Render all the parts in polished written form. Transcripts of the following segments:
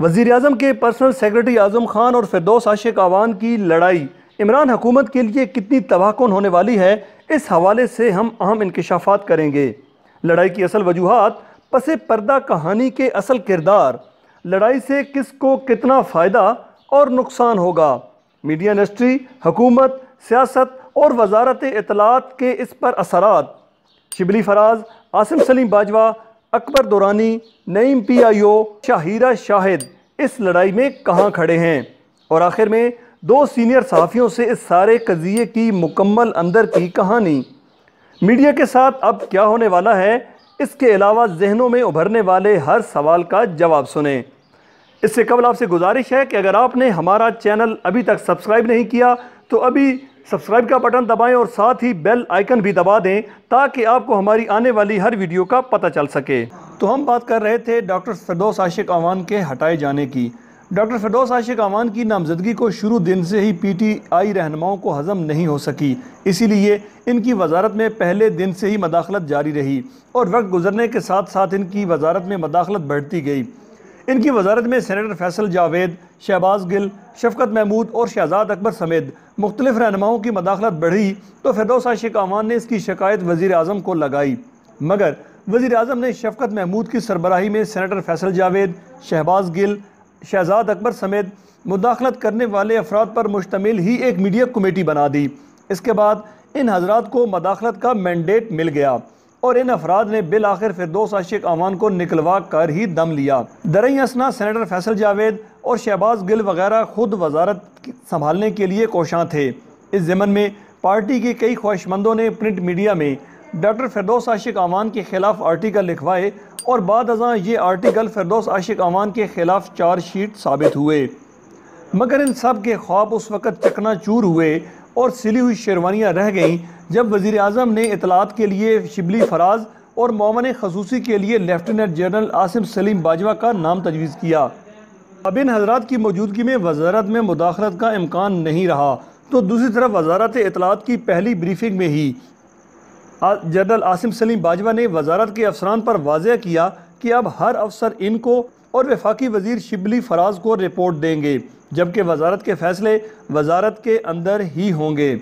وزیر اعظم کے personal secretary Azam Khan اور فردوس عاشق اعوان کی لڑائی عمران حکومت کے لیے کتنی تباہ کن ہونے والی ہے، اس حوالے سے ہم اہم انکشافات کریں گے۔ لڑائی کی اصل وجوہات، پس پردہ کہانی کے اصل کردار، لڑائی سے کس کو کتنا فائدہ اور نقصان ہوگا، میڈیا انڈسٹری، حکومت، سیاست اور وزارت اطلاعات کے اس پر اثرات، شبلی فراز، عاصم سلیم باجوہ، اکبر دورانی، نعیم پی آئی او، شاہیرہ شاہد اس لڑائی میں کہاں کھڑے ہیں، اور آخر میں دو سینئر صحافیوں سے اس سارے قضیے کی مکمل اندر کی کہانی۔ میڈیا کے ساتھ اب کیا ہونے والا ہے، اس کے علاوہ ذہنوں میں ابھرنے والے ہر سوال کا جواب سنیں۔ اس سے قبل آپ سے گزارش ہے کہ اگر آپ نے ہمارا چینل ابھی تک سبسکرائب نہیں کیا تو ابھی سبسکرائب کا بٹن دبائیں اور ساتھ ہی بیل آئیکن بھی دبا دیں تاکہ آپ کو ہماری آنے والی ہر ویڈیو کا پتہ چل سکے۔ تو ہم بات کر رہے تھے ڈاکٹر فردوس عاشق اعوان کے ہٹائے جانے کی۔ ڈاکٹر فردوس عاشق اعوان کی نامزدگی کو شروع دن سے ہی پی ٹی آئی رہنماؤں کو ہضم نہیں ہو سکی، اسی لیے ان کی وزارت میں پہلے دن سے ہی مداخلت جاری رہی اور وقت گزرنے کے ساتھ ساتھ ان کی وزارت میں مداخلت بڑھتی گئی۔ ان کی وزارت میں سینیٹر فیصل جاوید، شہباز گل، شفقت محمود اور شہزاد اکبر سمیت مختلف رہنماؤں کی مداخلت بڑھی تو فردوس عاشق اعوان نے اس کی شکایت وزیر اعظم کو لگائی، مگر وزیر اعظم نے شفقت محمود کی سربراہی میں سینیٹر فیصل جاوید، شہباز گل، شہزاد اکبر سمیت مداخلت کرنے والے افراد پر مشتمل ہی ایک میڈیا کمیٹی بنا دی۔ اس کے بعد ان حضرات کو مداخلت کا مینڈیٹ مل گیا اور ان افراد نے بالآخر فردوس عاشق اعوان کو نکلوا کر ہی دم لیا۔ دریں اثنا سینیٹر فیصل جاوید اور شہباز گل وغیرہ خود وزارت سنبھالنے کے لیے کوشاں تھے۔ اس ضمن میں پارٹی کے کئی خواہشمندوں نے پرنٹ میڈیا میں ڈاکٹر فردوس عاشق اعوان کے خلاف آرٹیکل لکھوائے اور بعد ازاں یہ آرٹیکل فردوس عاشق اعوان کے خلاف چارج شیٹ ثابت ہوئے، مگر ان سب کے خواب اس وقت چکنا چور ہوئے اور سلی ہوئی شیروانیاں رہ گئیں جب وزیر اعظم نے اطلاعات کے لیے شبلی فراز اور معاون خصوصی کے لیے لیفٹیننٹ جنرل عاصم سلیم باجوہ کا نام تجویز کیا۔ اب ان حضرات کی موجودگی میں وزارت میں مداخلت کا امکان نہیں رہا تو دوسری طرف وزارت اطلاعات کی پہلی بریفنگ میں ہی جنرل عاصم سلیم باجوہ نے وزارت کے افسران پر واضح کیا کہ اب ہر افسر ان کو اور وفاقی وزیر شبلی فراز کو رپورٹ دیں گے، جبکہ وزارت کے فیصلے وزارت کے اندر ہی ہوں گے۔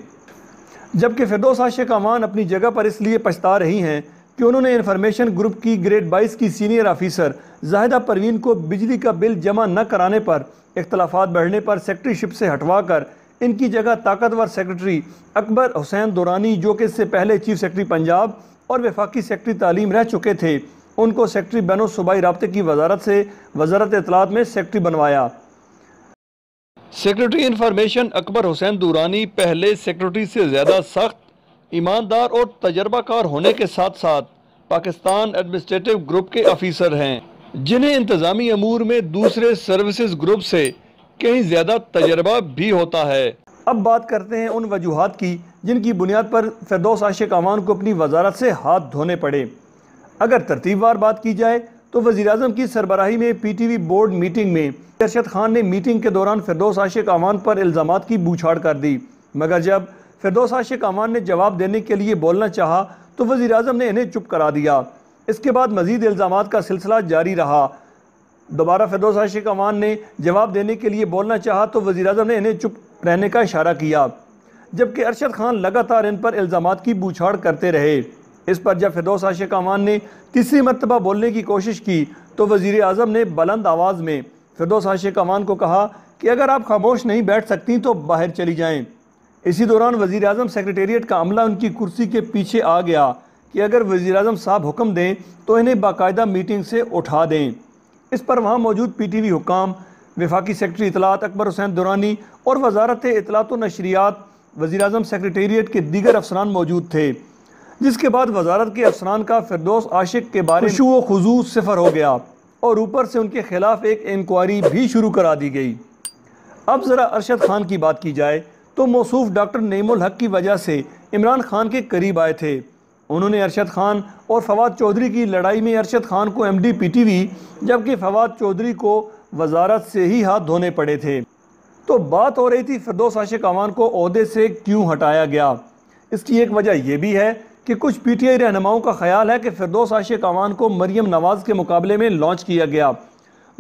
جبکہ فردوس عاشق اعوان اپنی جگہ پر اس لیے پچھتا رہی ہیں کہ انہوں نے انفارمیشن گروپ کی گریڈ 22 کی سینئر آفیسر زاہدہ پروین کو بجلی کا بل جمع نہ کرانے پر اختلافات بڑھنے پر سیکرٹری شپ سے ہٹوا کر ان کی جگہ طاقتور سیکرٹری اکبر حسین دورانی، جو کہ اس سے پہلے چیف سیکرٹری پنجاب اور وفاقی سیکرٹری تعلیم رہ چکے تھے، ان کو سیکرٹری بین الصوبائی رابطے کی وزارت سے وزارت اطلاعات میں سیکرٹری بنوایا۔ سیکرٹری انفارمیشن اکبر حسین دورانی پہلے سیکرٹری سے زیادہ سخت، ایماندار اور تجربہ کار ہونے کے ساتھ ساتھ پاکستان ایڈمنسٹریٹو گروپ کے آفیسر ہیں، جنہیں انتظامی امور میں دوسرے سروسز گروپ سے کہیں زیادہ تجربہ بھی ہوتا ہے۔ اب بات کرتے ہیں ان وجوہات کی جن کی بنیاد پر فردوس عاشق اعوان کو اپنی وزارت سے ہاتھ دھونے پڑے۔ اگر ترتیب وار بات کی جائے تو وزیر اعظم کی سربراہی میں پی ٹی وی بورڈ میٹنگ میں ارشد خان نے میٹنگ کے دوران فردوس عاشق اعوان پر الزامات کی بوچھاڑ کر دی، مگر جب فردوس عاشق اعوان نے جواب دینے کے لیے بولنا چاہا تو وزیر اعظم نے انہیں چپ کرا دیا۔ اس کے بعد مزید الزامات کا سلسلہ جاری رہا۔ دوبارہ فردوس عاشق اعوان نے جواب دینے کے لیے بولنا چاہا تو وزیر اعظم نے انہیں چپ رہنے کا اشارہ کیا، جبکہ ارشد خان لگاتار ان پر الزامات کی بوچھاڑ کرتے رہے۔ اس پر جب فردوس عاشق اعوان نے تیسری مرتبہ بولنے کی کوشش کی تو وزیر اعظم نے بلند آواز میں فردوس عاشق اعوان کو کہا کہ اگر آپ خاموش نہیں بیٹھ سکتی تو باہر چلی جائیں۔ اسی دوران وزیر اعظم سیکریٹریٹ کا عملہ ان کی کرسی کے پیچھے آ گیا کہ اگر وزیر اعظم صاحب حکم دیں تو انہیں باقاعدہ میٹنگ سے اٹھا دیں۔ اس پر وہاں موجود پی ٹی وی حکام، وفاقی سیکرٹری اطلاعات اکبر حسین دورانی اور وزارت اطلاعات و نشریات، وزیر اعظم سیکریٹریٹ کے دیگر افسران موجود تھے، جس کے بعد وزارت کے افسران کا فردوس عاشق کے بارے میں خشوع و خضوع صفر ہو گیا اور اوپر سے ان کے خلاف ایک انکوائری بھی شروع کرا دی گئی۔ اب ذرا ارشد خان کی بات کی جائے تو موصوف ڈاکٹر نعیم الحق کی وجہ سے عمران خان کے قریب آئے تھے۔ انہوں نے ارشد خان اور فواد چودھری کی لڑائی میں ارشد خان کو M D P T V جبکہ فواد چودھری کو وزارت سے ہی ہاتھ دھونے پڑے تھے۔ تو بات ہو رہی تھی فردوس عاشق اعوان کو عہدے سے کیوں ہٹایا گیا۔ اس کی ایک وجہ یہ بھی ہے کہ کچھ پی ٹی آئی رہنماؤں کا خیال ہے کہ فردوس عاشق اعوان کو مریم نواز کے مقابلے میں لانچ کیا گیا،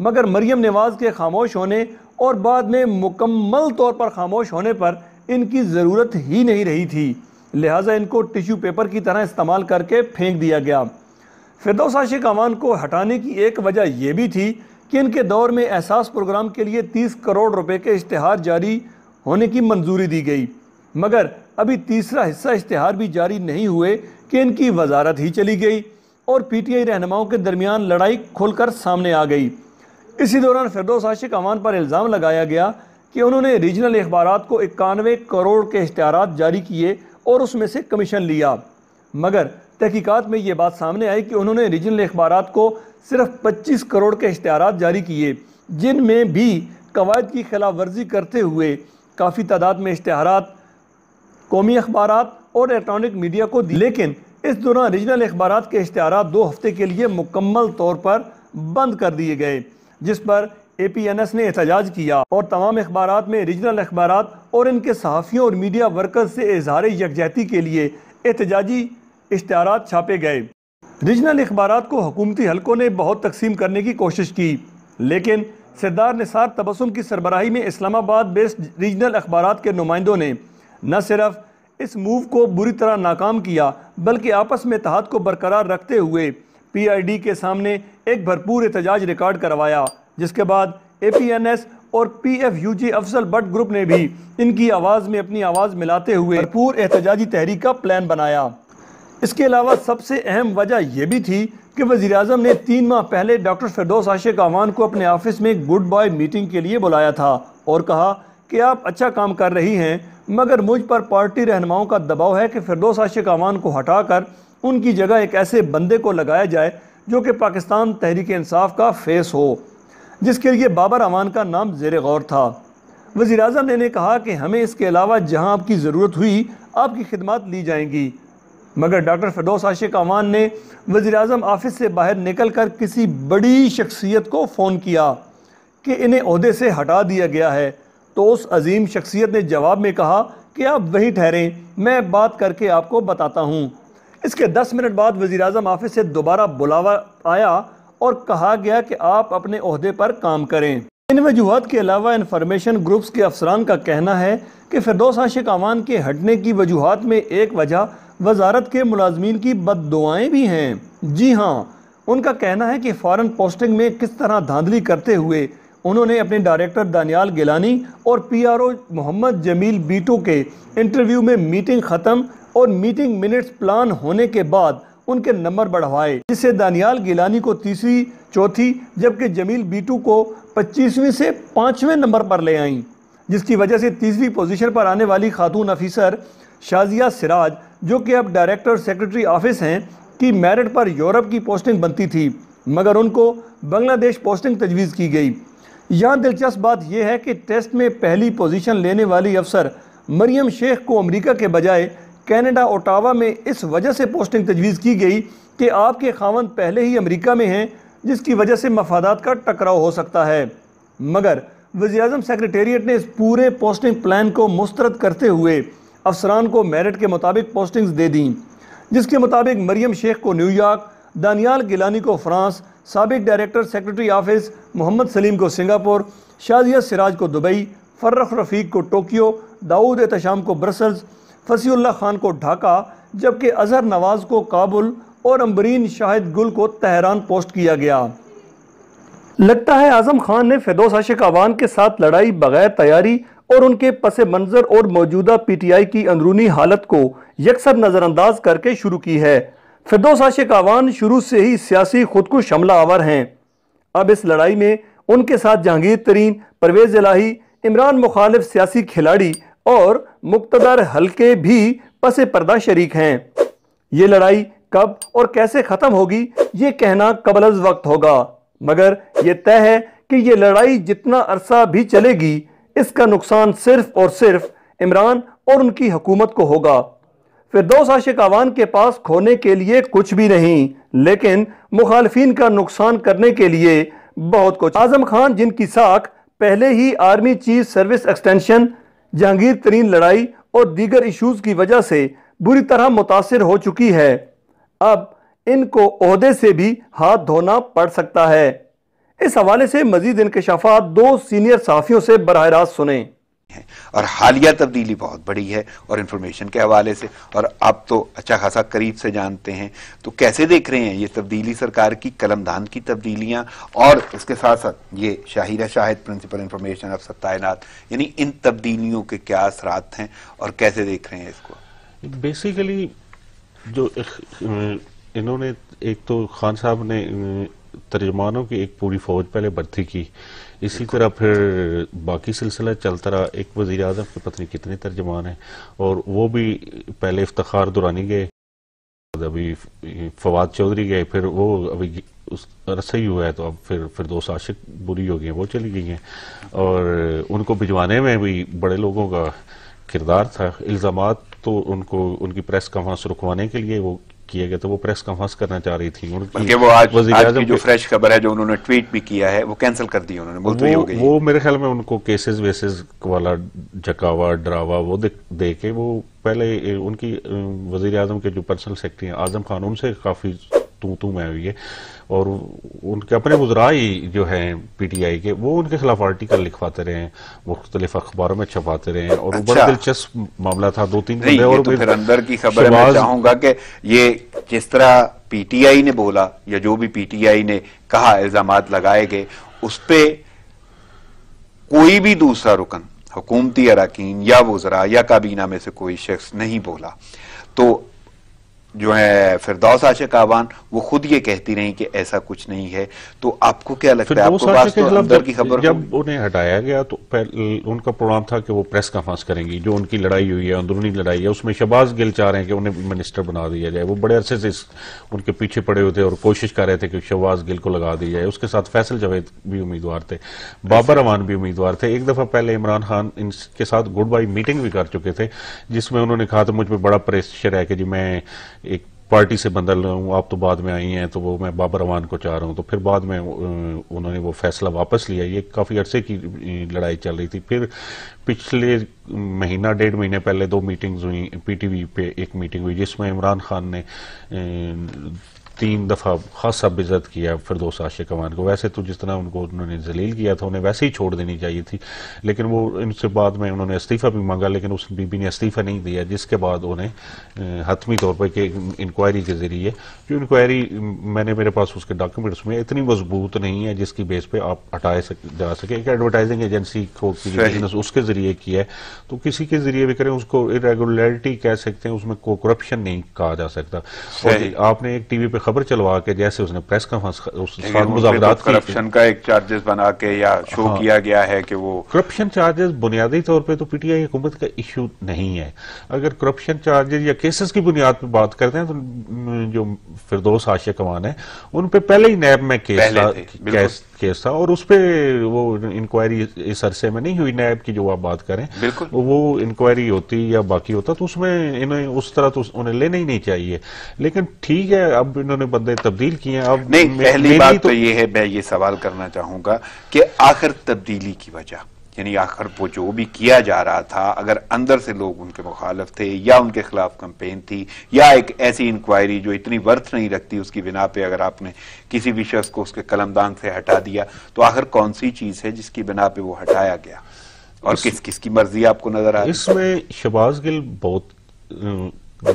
مگر مریم نواز کے خاموش ہونے اور بعد میں مکمل طور پر خاموش ہونے پر ان کی ضرورت ہی نہیں رہی تھی، لہٰذا ان کو ٹیشو پیپر کی طرح استعمال کر کے پھینک دیا گیا۔ فردوس عاشق اعوان کو ہٹانے کی ایک وجہ یہ بھی تھی کہ ان کے دور میں احساس پروگرام کے لیے 30 کروڑ روپے کے اشتہار جاری ہونے کی منظوری دی گئی، مگر ابھی تیسرا حصہ اشتہار بھی جاری نہیں ہوئے کہ ان کی وزارت ہی چلی گئی اور پی ٹی آئی رہنماؤں کے درمیان لڑائی کھل کر سامنے آ گئی۔ اسی دوران فردوس عاشق اعوان پر الزام لگایا گیا کہ انہوں نے ریجنل اخبارات کو 91 کروڑ کے اشتہارات جاری کیے اور اس میں سے کمیشن لیا، مگر تحقیقات میں یہ بات سامنے آئی کہ انہوں نے ریجنل اخبارات کو صرف 25 کروڑ کے اشتہارات جاری کیے، جن میں بھی قواعد کی خلاف ورزی کرتے ہوئے کافی تعداد میں اشتہارات قومی اخبارات اور الیکٹرانک میڈیا کو دی، لیکن اس دوران ریجنل اخبارات کے اشتہارات 2 ہفتے کے لیے مکمل طور پر بند کر دیے گئے، جس پر اے پی این ایس نے احتجاج کیا اور تمام اخبارات میں ریجنل اخبارات اور ان کے صحافیوں اور میڈیا ورکرز سے اظہار یکجہتی کے لیے احتجاجی اشتہارات چھاپے گئے۔ ریجنل اخبارات کو حکومتی حلقوں نے بہت تقسیم کرنے کی کوشش کی، لیکن سردار نثار تبسم کی سربراہی میں اسلام آباد بیسڈ ریجنل اخبارات کے نمائندوں نے نہ صرف اس موو کو بری طرح ناکام کیا بلکہ آپس میں اتحاد کو برقرار رکھتے ہوئے پی آئی ڈی کے سامنے ایک بھرپور احتجاج ریکارڈ کروایا، جس کے بعد اے پی این ایس اور P F U J Afzal Butt group نے بھی ان کی آواز میں اپنی آواز ملاتے ہوئے بھرپور احتجاجی تحریک کا پلان بنایا۔ اس کے علاوہ سب سے اہم وجہ یہ بھی تھی کہ وزیراعظم نے 3 ماہ پہلے ڈاکٹر فردوس عاشق اعوان کو اپنے آفس میں گڈ بائے میٹنگ کے لیے بلایا تھا اور کہا کہ آپ اچھا کام کر رہی ہیں، مگر مجھ پر پارٹی رہنماؤں کا دباؤ ہے کہ فردوس عاشق اعوان کو ہٹا کر ان کی جگہ ایک ایسے بندے کو لگایا جائے جو کہ پاکستان تحریک انصاف کا فیس ہو، جس کے لیے بابر اعوان کا نام زیر غور تھا۔ وزیراعظم نے کہا کہ ہمیں اس کے علاوہ جہاں آپ کی ضرورت ہوئی آپ کی خدمات لی جائیں گی، مگر ڈاکٹر فردوس عاشق اعوان نے وزیراعظم آفس سے باہر نکل کر کسی بڑی شخصیت کو فون کیا کہ انہیں عہدے سے ہٹا دیا گیا ہے، تو اس عظیم شخصیت نے جواب میں کہا کہ آپ وہیں ٹھہریں، میں بات کر کے آپ کو بتاتا ہوں۔ اس کے 10 منٹ بعد وزیراعظم آفس سے دوبارہ بلاوا آیا اور کہا گیا کہ آپ اپنے عہدے پر کام کریں۔ ان وجوہات کے علاوہ انفارمیشن گروپس کے افسران کا کہنا ہے کہ فردوس عاشق اعوان کے ہٹنے کی وجوہات میں ایک وجہ وزارت کے ملازمین کی بد دعائیں بھی ہیں۔ جی ہاں، ان کا کہنا ہے کہ فارن پوسٹنگ میں کس طرح دھاندلی کرتے ہوئے انہوں نے اپنے ڈائریکٹر دانیال گیلانی اور پی آر او محمد جمیل بیٹو کے انٹرویو میں میٹنگ ختم اور میٹنگ منٹس پلان ہونے کے بعد ان کے نمبر بڑھوائے، جس سے دانیال گیلانی کو 3ری 4تھی جبکہ جمیل بیٹو کو 25ویں سے 5ویں نمبر پر لے آئیں، جس کی وجہ سے 3ری پوزیشن پر آنے والی خاتون افیسر شازیہ سراج، جو کہ اب ڈائریکٹر سیکرٹری آفس ہیں، کی میرٹ پر یورپ کی پوسٹنگ بنتی تھی، مگر ان کو بنگلہ دیش پوسٹنگ تجویز کی گئی۔ یہاں دلچسپ بات یہ ہے کہ ٹیسٹ میں پہلی پوزیشن لینے والی افسر مریم شیخ کو امریکہ کے بجائے کینیڈا اوٹاوا میں اس وجہ سے پوسٹنگ تجویز کی گئی کہ آپ کے خاوند پہلے ہی امریکہ میں ہیں، جس کی وجہ سے مفادات کا ٹکراؤ ہو سکتا ہے، مگر وزیراعظم سیکریٹریٹ نے اس پورے پوسٹنگ پلان کو مسترد کرتے ہوئے افسران کو میرٹ کے مطابق پوسٹنگز دے دیں، جس کے مطابق مریم شیخ کو نیو یارک، دانیال گیلانی کو فرانس، سابق ڈائریکٹر سیکرٹری آفس محمد سلیم کو سنگاپور، شازیہ سراج کو دبئی، فرخ رفیق کو ٹوکیو، داؤد احتشام کو برسلز، فصیح اللہ خان کو ڈھاکہ، جبکہ اظہر نواز کو کابل اور امبرین شاہد گل کو تہران پوسٹ کیا گیا۔ لگتا ہے اعظم خان نے فردوس عاشق اعوان کے ساتھ لڑائی بغیر تیاری اور ان کے پس منظر اور موجودہ پی ٹی آئی کی اندرونی حالت کو یکسر نظر انداز کر کے شروع کی ہے۔ فردوس عاشق اعوان شروع سے ہی سیاسی خودکش حملہ آور ہیں۔ اب اس لڑائی میں ان کے ساتھ جہانگیر ترین، پرویز الہی، عمران مخالف سیاسی کھلاڑی اور مقتدر حلقے بھی پس پردہ شریک ہیں۔ یہ لڑائی کب اور کیسے ختم ہوگی یہ کہنا قبل از وقت ہوگا، مگر یہ طے ہے کہ یہ لڑائی جتنا عرصہ بھی چلے گی اس کا نقصان صرف اور صرف عمران اور ان کی حکومت کو ہوگا۔ فردوس عاشق اعوان کے پاس کھونے کے لیے کچھ بھی نہیں، لیکن مخالفین کا نقصان کرنے کے لیے بہت کچھ۔ اعظم خان، جن کی ساکھ پہلے ہی army chief service extension, Jahangir Tareen لڑائی اور دیگر ایشوز کی وجہ سے بری طرح متاثر ہو چکی ہے، اب ان کو عہدے سے بھی ہاتھ دھونا پڑ سکتا ہے۔ اس حوالے سے مزید انکشافات 2 سینئر صحافیوں سے براہ راست سنیں۔ اور حالیہ تبدیلی بہت بڑی ہے اور انفارمیشن کے حوالے سے، اور آپ تو اچھا خاصا قریب سے جانتے ہیں، تو کیسے دیکھ رہے ہیں یہ تبدیلی سرکار کی قلمدان کی تبدیلیاں، اور اس کے ساتھ ساتھ یہ شاہدہ شاہد پرنسپل انفارمیشن افسر تعینات، یعنی ان تبدیلیوں کے کیا اثرات ہیں اور کیسے دیکھ رہے ہیں اس کو؟ بیسیکلی جو انہوں نے ایک تو خان صاحب نے ترجمانوں کی ایک پوری فوج پہلے بھرتی کی، اسی طرح پھر باقی سلسلہ چلتا رہا، ایک وزیر اعظم کے پتہ نہیں کتنے ترجمان ہیں، اور وہ بھی پہلے افتخار دورانی گئے، ابھی فواد چودھری گئے، پھر وہ ابھی عرصہ ہی ہوا ہے تو اب پھر فردوس عاشق بری ہو گئی ہیں، وہ چلی گئی ہیں، اور ان کو بھجوانے میں بھی بڑے لوگوں کا کردار تھا۔ الزامات تو ان کی پریس کانفرنس رکوانے کے لیے وہ کیے گئے، تو وہ پریس کانفرنس کرنا چاہ رہی تھی، بلکہ وہ آج کی جو فریش خبر ہے جو انہوں نے ٹویٹ بھی کیا ہے وہ کینسل کر دی، انہوں نے ملتوی ہو گئی۔ وہ میرے خیال میں ان کو کیسز ویسز والا جھکاوا ڈراوا وہ دے کے وہ پہلے ان کی وزیر اعظم کے جو پرسنل سیکرٹری ہیں اعظم خان، ان سے کافی تو میں ہوئی ہے، اور ان کے اپنے وزراء ہی جو ہیں پی ٹی آئی کے، وہ ان کے خلاف آرٹیکل لکھواتے رہے ہیں، مختلف اخباروں میں چھپاتے رہے ہیں، اور وہ بڑا دلچسپ معاملہ تھا۔ 2-3 بندے اور پھر اندر کی خبر ہے، میں چاہوں گا کہ یہ جس طرح پی ٹی آئی نے بولا یا جو بھی پی ٹی آئی نے کہا الزامات لگائے گئے، اس پہ کوئی بھی دوسرا رکن، حکومتی اراکین یا وزراء یا کابینہ میں سے کوئی شخص نہیں بولا، تو جو ہے فردوس عاشق آوان وہ خود یہ کہتی رہی کہ ایسا کچھ نہیں ہے۔ تو آپ کو کیا لگتا ہے؟ آپ کو بات تو اندر کی خبر جب انہیں ہٹایا گیا تو ان کا پروگرام تھا کہ وہ پریس کانفرنس کریں گی، جو ان کی لڑائی ہوئی ہے، اندرونی لڑائی ہے، اس میں شہباز گل چاہ رہے ہیں کہ انہیں منسٹر بنا دیا جائے، وہ بڑے عرصے سے ان کے پیچھے پڑے ہوئے تھے اور کوشش کر رہے تھے کہ شہباز گل کو لگا دی جائے۔ اس کے ساتھ فیصل جاوید بھی امیدوار تھے، بابر امان بھی امیدوار تھے۔ ایک دفعہ پہلے عمران خان ان کے ساتھ گڈ بائی میٹنگ بھی کر چکے تھے، جس میں انہوں نے کہا تھا مجھ پہ بڑا پریشر ہے کہ جی میں ایک پارٹی سے بدل رہا ہوں، آپ تو بعد میں آئی ہیں، تو وہ میں بابر امان کو چاہ رہا ہوں، تو پھر بعد میں انہوں نے وہ فیصلہ واپس لیا۔ یہ کافی عرصے کی لڑائی چل رہی تھی۔ پھر پچھلے مہینہ 1.5 مہینے پہلے 2 میٹنگز ہوئی، پی ٹی وی پہ ایک میٹنگ ہوئی جس میں عمران خان نے 3 دفعہ خاصا بےعزت کیا فردوس عاشق آوان کو۔ ویسے تو جس طرح ان کو انہوں نے ذلیل کیا تھا انہیں ویسے ہی چھوڑ دینی چاہیے تھی، لیکن وہ ان سے بعد میں انہوں نے استعفیٰ بھی مانگا، لیکن اس بی بی نے استعفیٰ نہیں دیا، جس کے بعد انہیں حتمی طور پر کہ انکوائری کے ذریعے، جو انکوائری میں نے میرے پاس اس کے ڈاکیومنٹس میں اتنی مضبوط نہیں ہے جس کی بیس پہ آپ ہٹائے جا سکے۔ ایک ایڈورٹائزنگ ایجنسی کو بزنس اس کے ذریعے کیا ہے، تو کسی کے ذریعے بھی کریں اس کو irregularity کہہ سکتے ہیں، اس میں کوئی کرپشن نہیں کہا جا سکتا۔ اور آپ نے ایک ٹی وی پہ خبر چلوا کے جیسے اس نے پریس کانفرنس مذاکرات کی، کرپشن کا ایک چارجز بنا کے یا شو کیا گیا ہے کہ وہ کرپشن چارجز بنیادی طور پہ تو پی ٹی آئی حکومت کا ایشو نہیں ہے۔ اگر کرپشن چارجز یا کیسز کی بنیاد پہ بات کرتے ہیں تو جو فردوس عاشق آوان ہے ان پہ پہلے ہی نیب میں کیس تھا، اور اس پہ وہ انکوائری اس عرصے میں نہیں ہوئی نیب کی جو آپ بات کریں، وہ انکوائری ہوتی یا باقی ہوتا تو اس میں انہیں اس طرح تو انہیں لینا ہی نہیں چاہیے۔ لیکن ٹھیک ہے، اب انہوں نے بندے تبدیل کیے ہیں۔ اب نہیں، پہلی بات تو یہ ہے، میں یہ سوال کرنا چاہوں گا کہ آخر تبدیلی کی وجہ، یعنی آخر وہ جو بھی کیا جا رہا تھا، اگر اندر سے لوگ ان کے مخالف تھے یا ان کے خلاف کمپین تھی یا ایک ایسی انکوائری جو اتنی ورتھ نہیں رکھتی اس کی بنا پہ اگر آپ نے کسی بھی شخص کو اس کے قلمدان سے ہٹا دیا، تو آخر کون سی چیز ہے جس کی بنا پہ وہ ہٹایا گیا اور کس کی مرضی آپ کو نظر آ رہی؟ اس میں شہباز گل بہت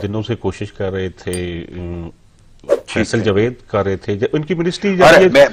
دنوں سے کوشش کر رہے تھے، فیصل جاوید کر رہے تھے، ان کی منسٹری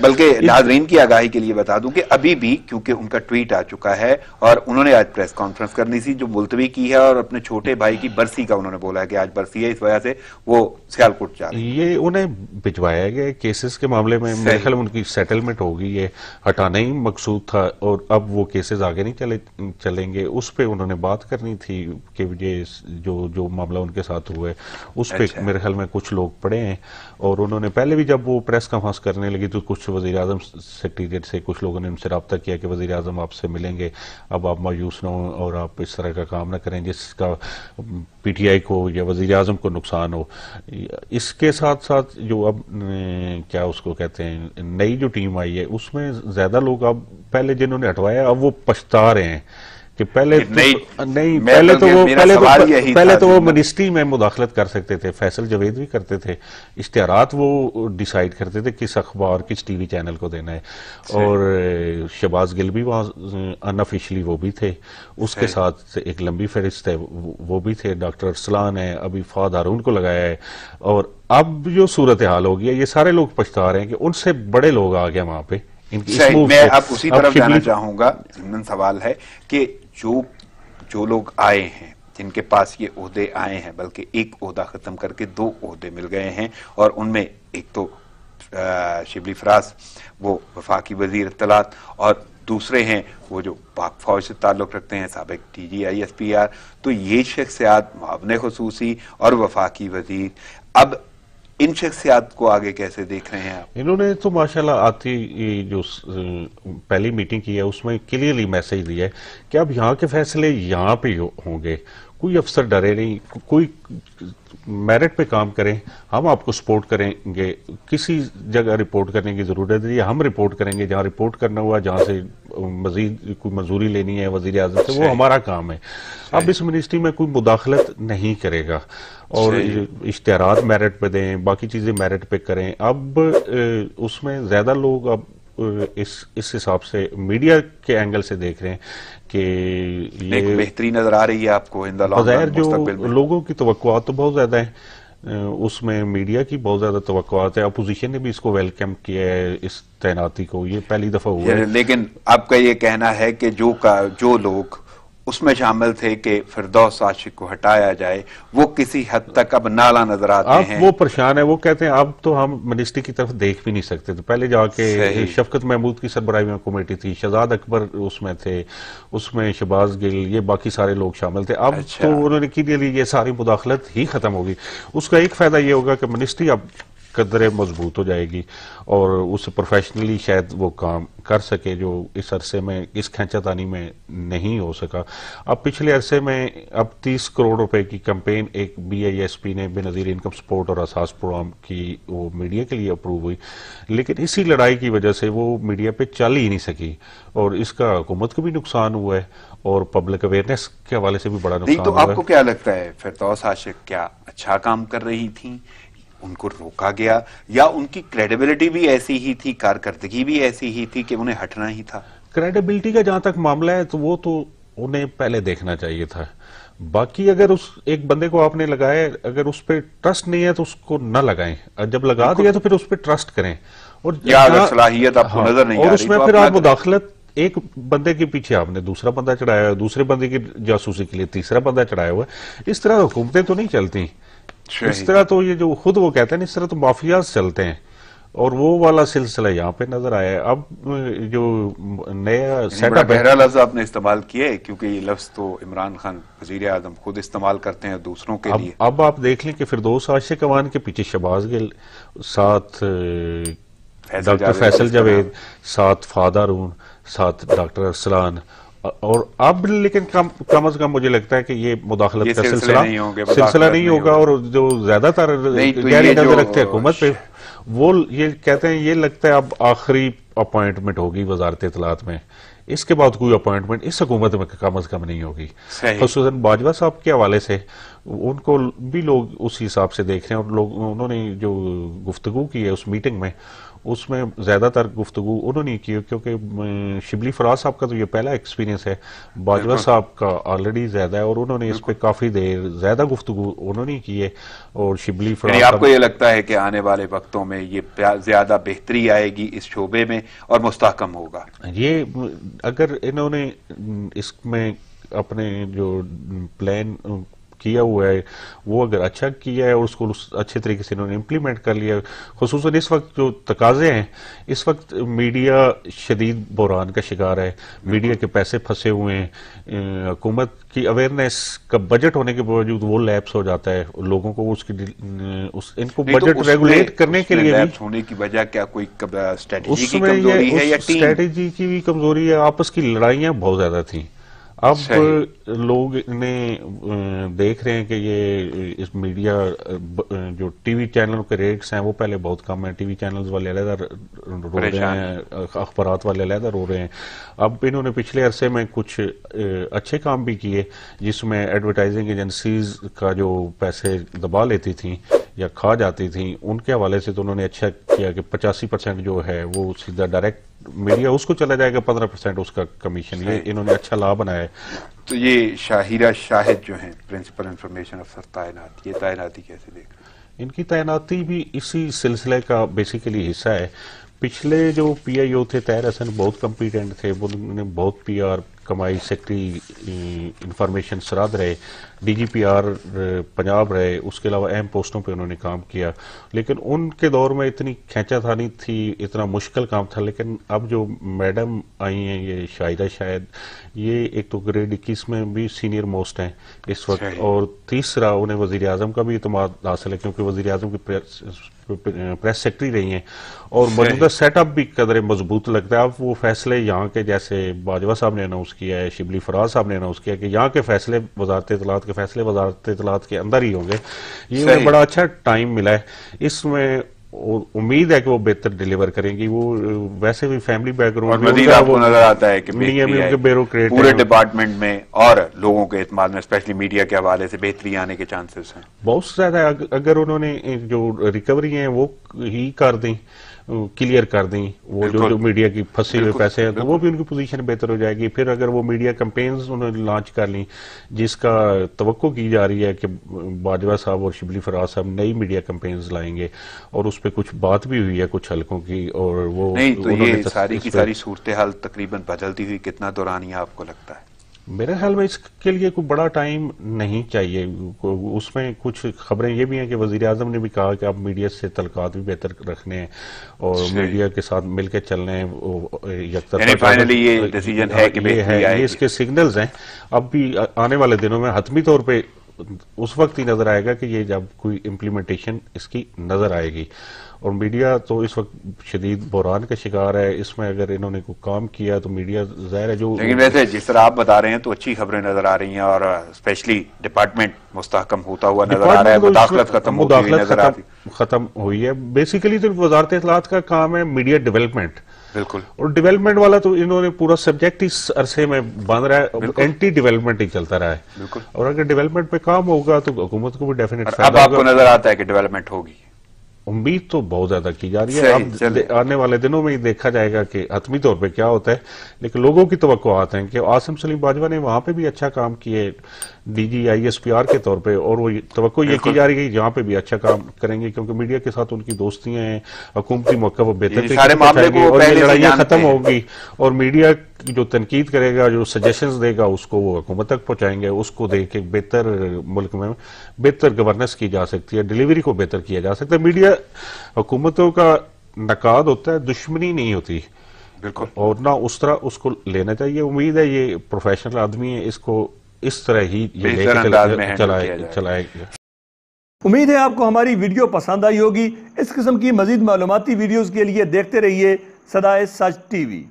بلکہ ناظرین کی آگاہی کے لیے بتا دوں کہ ابھی بھی کیونکہ ان کا ٹویٹ آ چکا ہے اور انہوں نے آج پریس کانفرنس کرنی تھی جو ملتوی کی ہے، اور اپنے چھوٹے بھائی کی برسی کا انہوں نے بولا ہے کہ آج برسی ہے، اس وجہ سے وہ سیالکوٹ جا رہے ہیں۔ یہ انہیں بھجوایا گیا کیسز کے معاملے میں، میرے خیال ان کی سیٹلمنٹ ہوگی، یہ ہٹانا ہی مقصود تھا، اور اب وہ کیسز آگے نہیں چلیں گے۔ اس پہ انہوں نے بات کرنی تھی کہ یہ جو معاملہ ان کے ساتھ ہوا ہے اس پہ میرے خیال میں کچھ لوگ پڑے ہیں، اور انہوں نے پہلے بھی جب وہ پریس کانفرنس کرنے لگی تو کچھ وزیر اعظم سیکریٹریٹ سے کچھ لوگوں نے ان سے رابطہ کیا کہ وزیر اعظم آپ سے ملیں گے، اب آپ مایوس نہ ہوں اور آپ اس طرح کا کام نہ کریں جس کا پی ٹی آئی کو یا وزیر اعظم کو نقصان ہو۔ اس کے ساتھ ساتھ جو اب کیا اس کو کہتے ہیں نئی جو ٹیم آئی ہے اس میں زیادہ لوگ اب پہلے جنہوں نے ہٹوایا اب وہ پچھتا رہے ہیں کہ پہلے تو وہ منسٹری میں مداخلت کر سکتے تھے، فیصل جاوید بھی کرتے تھے، اشتہارات وہ ڈیسائیڈ کرتے تھے کس اخبار کس ٹی وی چینل کو دینا ہے، اور شہباز گل بھی وہاں ان آفیشلی وہ بھی تھے، اس کے ساتھ ایک لمبی فہرست ہے وہ بھی تھے، ڈاکٹر ارسلان ہے، ابھی فہد ہارون کو لگایا ہے، اور اب جو صورتحال ہو گیا یہ سارے لوگ پچھتا رہے ہیں کہ ان سے بڑے لوگ آ گئے وہاں پہ۔ میں اب اسی طرف جانا چاہوں گا، ضمن سوال ہے کہ جو لوگ آئے ہیں جن کے پاس یہ عہدے آئے ہیں، بلکہ ایک عہدہ ختم کر کے 2 عہدے مل گئے ہیں، اور ان میں ایک تو شبلی فراز وہ وفاقی وزیر اطلاعات، اور دوسرے ہیں وہ جو پاک فوج سے تعلق رکھتے ہیں، سابق D G I S P R, تو یہ شخصیات معاون خصوصی اور وفاقی وزیر، اب ان شخصیات کو آگے کیسے دیکھ رہے ہیں آپ؟ انہوں نے تو ماشاءاللہ آتی جو پہلی میٹنگ کی ہے اس میں کلیئرلی میسج دیا ہے کہ اب یہاں کے فیصلے یہاں پہ ہوں گے، کوئی افسر ڈرے نہیں، کوئی میرٹ پہ کام کریں، ہم آپ کو سپورٹ کریں گے، کسی جگہ رپورٹ کرنے کی ضرورت ہے ہم رپورٹ کریں گے، جہاں رپورٹ کرنا ہوا، جہاں سے مزید کوئی منظوری لینی ہے وزیر اعظم سے وہ ہمارا کام ہے۔ اب اس منسٹری میں کوئی مداخلت نہیں کرے گا، اور اشتہارات میرٹ پہ دیں، باقی چیزیں میرٹ پہ کریں۔ اب اس میں زیادہ لوگ اب اس حساب سے میڈیا کے اینگل سے دیکھ رہے ہیں کہ یہ بہتری نظر آ رہی ہے آپ کو بظاہر جو لوگوں کی توقعات تو بہت زیادہ ہیں، اس میں میڈیا کی بہت زیادہ توقعات ہے، اپوزیشن نے بھی اس کو ویلکم کیا ہے اس تعیناتی کو، یہ پہلی دفعہ ہوا ہے۔ لیکن آپ کا یہ کہنا ہے کہ جو لوگ اس میں شامل تھے کہ فردوس عاشق کو ہٹایا جائے، وہ کسی حد تک اب نالا نظر آتے ہیں، وہ پریشان ہے، وہ کہتے ہیں اب تو ہم منسٹری کی طرف دیکھ بھی نہیں سکتے تھے۔ پہلے جا کے شفقت محمود کی سربراہی میں کمیٹی تھی، شہزاد اکبر اس میں تھے، اس میں شہباز گل، یہ باقی سارے لوگ شامل تھے، اب تو انہوں نے کی لیے یہ ساری مداخلت ہی ختم ہوگی۔ اس کا ایک فائدہ یہ ہوگا کہ منسٹری اب قدرے مضبوط ہو جائے گی، اور اس پروفیشنلی شاید وہ کام کر سکے جو اس عرصے میں اس کھینچا تانی میں نہیں ہو سکا۔ اب پچھلے عرصے میں اب 30 کروڑ روپے کی کمپین ایک بی آئی ایس پی نے بے نظیر انکم سپورٹ اور اساس پروگرام کی وہ میڈیا کے لیے اپروو ہوئی، لیکن اسی لڑائی کی وجہ سے وہ میڈیا پہ چل ہی نہیں سکی، اور اس کا حکومت کو بھی نقصان ہوا ہے اور پبلک اویئرنیس کے حوالے سے بھی بڑا نقصان ہوا ہے۔ تو آپ کو کیا لگتا ہے فردوس عاشق کیا اچھا کام کر رہی تھیں، ان کو روکا گیا، یا ان کی کریڈیبلٹی بھی ایسی ہی تھی، کارکردگی بھی ایسی ہی تھی کہ انہیں ہٹنا ہی تھا؟ کریڈیبلٹی کا جہاں تک معاملہ ہے تو وہ تو انہیں پہلے دیکھنا چاہیے تھا۔ باقی اگر اس ایک بندے کو آپ نے لگایا، اگر اس پہ ٹرسٹ نہیں ہے تو اس کو نہ لگائیں، جب لگا دیا تو پھر اس پہ ٹرسٹ کریں، اور اگر صلاحیت آپ کو نظر نہیں آ رہی، اور اس میں پھر آپ مداخلت ایک بندے کے پیچھے آپ نے دوسرا بندہ چڑھایا ہے، دوسرے بندے کی جاسوسی کے لیے تیسرا بندہ چڑھایا ہوا ہے، اس طرح حکومتیں تو نہیں چلتی، اس طرح تو یہ جو خود وہ کہتے ہیں اس طرح تو مافیاز چلتے ہیں، اور وہ والا سلسلہ یہاں پہ نظر آیا ہے۔ اب جو نیا سیٹ اپ، گہرا لفظ آپ نے استعمال کیا ہے، کیونکہ یہ لفظ تو عمران خان وزیر اعظم خود استعمال کرتے ہیں دوسروں کے لیے۔ اب آپ دیکھ لیں کہ فردوس عاشق اوان کے پیچھے شہباز گل، ساتھ ڈاکٹر فیصل جاوید، ساتھ فہد ہارون، ساتھ ڈاکٹر ارسلان، اور اب لیکن کم از کم مجھے لگتا ہے کہ یہ مداخلت کا سلسلہ نہیں ہوگا، اور جو زیادہ تر گہری نظر رکھتے ہیں حکومت پہ وہ یہ کہتے ہیں یہ لگتا ہے اب آخری اپوائنٹمنٹ ہوگی وزارت اطلاعات میں، اس کے بعد کوئی اپوائنٹمنٹ اس حکومت میں کم از کم نہیں ہوگی، خصوصاً باجوہ صاحب کے حوالے سے ان کو بھی لوگ اسی حساب سے دیکھ رہے ہیں، اور انہوں نے جو گفتگو کی ہے اس میٹنگ میں، اس میں زیادہ تر گفتگو انہوں نے کی، کیونکہ شبلی فراز صاحب کا تو یہ پہلا ایکسپیرینس ہے، باجوہ صاحب کا آلریڈی زیادہ ہے، اور انہوں نے اس پہ کافی دیر زیادہ گفتگو انہوں نے کی ہے، اور شبلی فراز آپ کو یہ لگتا ہے کہ آنے والے وقتوں میں یہ زیادہ بہتری آئے گی اس شعبے میں اور مستحکم ہوگا؟ یہ اگر انہوں نے اس میں اپنے جو پلان کیا ہوا ہے وہ اگر اچھا کیا ہے اور اس کو اچھے طریقے سے انہوں نے امپلیمنٹ کر لیا، خصوصاً اس وقت جو تقاضے ہیں، اس وقت میڈیا شدید بحران کا شکار ہے، میڈیا کے پیسے پھنسے ہوئے ہیں، حکومت کی اویئرنیس کا بجٹ ہونے کے باوجود وہ لیپس ہو جاتا ہے، لوگوں کو ان کو بجٹ ریگولیٹ کرنے کے لیے لیپس ہونے کی وجہ کیا کوئی اسٹریٹجی کی کمزوری ہے یا ٹیم؟ اسٹریٹجی کی بھی کمزوری ہے، آپس کی لڑائیاں بہت زیادہ تھیں، اب لوگ انہیں دیکھ رہے ہیں کہ یہ اس میڈیا جو ٹی وی چینل کے ریٹس ہیں وہ پہلے بہت کم ہیں، ٹی وی چینلز والے علیحدہ رو رہے ہیں، اخبارات والے علیحدہ رو رہے ہیں. اب انہوں نے پچھلے عرصے میں کچھ اچھے کام بھی کیے جس میں ایڈورٹائزنگ ایجنسیز کا جو پیسے دبا لیتی تھیں یا کھا جاتی تھیں، ان کے حوالے سے تو انہوں نے اچھا کیا کہ 85% جو ہے وہ سیدھا ڈائریکٹ میڈیا اس کو چلا جائے گا، 15% اس کا کمیشن. یہ انہوں نے اچھا لا بنایا ہے. تو یہ شاہرہ شاہد جو ہیں پرنسپل انفارمیشن افسر تعینات، یہ تعیناتی کیسے دیکھ رہے ہیں؟ ان کی تعیناتی بھی اسی سلسلے کا بیسیکلی حصہ ہے. پچھلے جو پی آئی او تھے طاہر حسن بہت کمپیٹنٹ تھے، انہوں نے بہت پی آر کمائی، سیکٹری انفارمیشن سراد رہے، D G P R Punjab رہے، اس کے علاوہ اہم پوسٹوں پہ انہوں نے کام کیا. لیکن ان کے دور میں اتنی کھینچا تھانی تھی، اتنا مشکل کام تھا. لیکن اب جو میڈم آئی ہیں یہ شاہدہ شاید، یہ ایک تو گریڈ 21 میں بھی سینئر موسٹ ہیں اس وقت، اور تیسرا انہیں وزیر اعظم کا بھی اعتماد حاصل ہے کیونکہ وزیر اعظم کی پریس سیکرٹری رہی ہیں، اور موجودہ سیٹ اپ بھی قدرے مضبوط لگتا ہے. اب وہ فیصلے یہاں کے جیسے باجوہ صاحب نے اناؤنس کیا ہے، شبلی فراز صاحب نے اناؤنس کیا کہ یہاں کے فیصلے وزارت اطلاعات کے فیصلے وزارت اطلاعات کے اندر ہی ہوں گے. یہ انہیں بڑا اچھا ٹائم ملا ہے. اس میں امید ہے کہ وہ بہتر ڈیلیور کریں گی. وہ ویسے بھی فیملی بیک گراؤنڈ مزید آپ کو نظر آتا ہے کہ بیوروکریٹ پورے ڈپارٹمنٹ میں اور لوگوں کے اعتماد میں اسپیشلی میڈیا کے حوالے سے بہتری آنے کے چانسز ہیں بہت زیادہ. اگر انہوں نے جو ریکوری ہیں وہ ہی کر دیں، کلیئر کر دیں، وہ جو میڈیا کی پھنسے ہوئے پیسے ہیں تو وہ بھی ان کی پوزیشن بہتر ہو جائے گی. پھر اگر وہ میڈیا کمپینز انہوں نے لانچ کر لیں جس کا توقع کی جا رہی ہے کہ باجوہ صاحب اور شبلی فراز صاحب نئی میڈیا کمپینز لائیں گے، اور اس پہ کچھ بات بھی ہوئی ہے کچھ حلقوں کی، اور وہ نہیں تو یہ ساری کی ساری صورتحال تقریباً بدلتی ہوئی کتنا دورانیہ آپ کو لگتا ہے؟ میرے خیال میں اس کے لیے کوئی بڑا ٹائم نہیں چاہیے. اس میں کچھ خبریں یہ بھی ہیں کہ وزیر اعظم نے بھی کہا کہ اب میڈیا سے تعلقات بھی بہتر رکھنے ہیں اور میڈیا کے ساتھ مل کے چلنے ہیں. یہ اس کے سگنلز ہیں. اب بھی آنے والے دنوں میں حتمی طور پہ اس وقت ہی نظر آئے گا کہ یہ جب کوئی امپلیمنٹیشن اس کی نظر آئے گی. اور میڈیا تو اس وقت شدید بحران کا شکار ہے. اس میں اگر انہوں نے کوئی کام کیا تو میڈیا ظاہر ہے جو، لیکن ویسے جس طرح آپ بتا رہے ہیں تو اچھی خبریں نظر آ رہی ہیں اور اسپیشلی ڈپارٹمنٹ مستحکم ہوتا ہوا نظر آ رہا ہے، مداخلت ختم ہوئی ہے. بیسیکلی تو وزارت اطلاعات کا کام ہے میڈیا ڈیولپمنٹ، بالکل، اور ڈیولپمنٹ والا تو انہوں نے پورا سبجیکٹ اس عرصے میں باندھ رہا ہے، اینٹی ڈیولپمنٹ ہی چلتا رہا ہے. اور اگر ڈیولپمنٹ پہ کام ہوگا تو حکومت کو بھی ڈیفینیٹ اب آپ کو نظر آتا ہے کہ ڈیولپمنٹ ہوگی. امید تو بہت زیادہ کی جا رہی ہے. اب آنے والے دنوں میں دیکھا جائے گا کہ حتمی طور پہ کیا ہوتا ہے. لیکن لوگوں کی توقعات ہیں کہ عاصم سلیم باجوہ نے وہاں پہ بھی اچھا کام کیے D G I S P R کے طور پہ، اور وہ توقع یہ کی جا رہی ہے یہاں پہ بھی اچھا کام کریں گے کیونکہ میڈیا کے ساتھ ان کی دوستیاں ہیں. حکومتی موقع وہ بہتر اور یہ لڑائیاں ختم ہوگی، اور میڈیا جو تنقید کرے گا، جو سجیشنز دے گا، اس کو وہ حکومت تک پہنچائیں گے. اس کو دیکھ کے بہتر ملک میں بہتر گورننس کی جا سکتی ہے، ڈیلیوری کو بہتر کیا جا سکتا ہے. میڈیا حکومتوں کا نقاد ہوتا ہے، دشمنی نہیں ہوتی، بالکل، اور نہ اس طرح اس کو لینا چاہیے. امید ہے یہ پروفیشنل آدمی ہے، اس کو اس طرح ہی چلائے گا. امید ہے آپ کو ہماری ویڈیو پسند آئی ہوگی. اس قسم کی مزید معلوماتی ویڈیوز کے لیے دیکھتے رہیے صدائے سچ ٹی وی.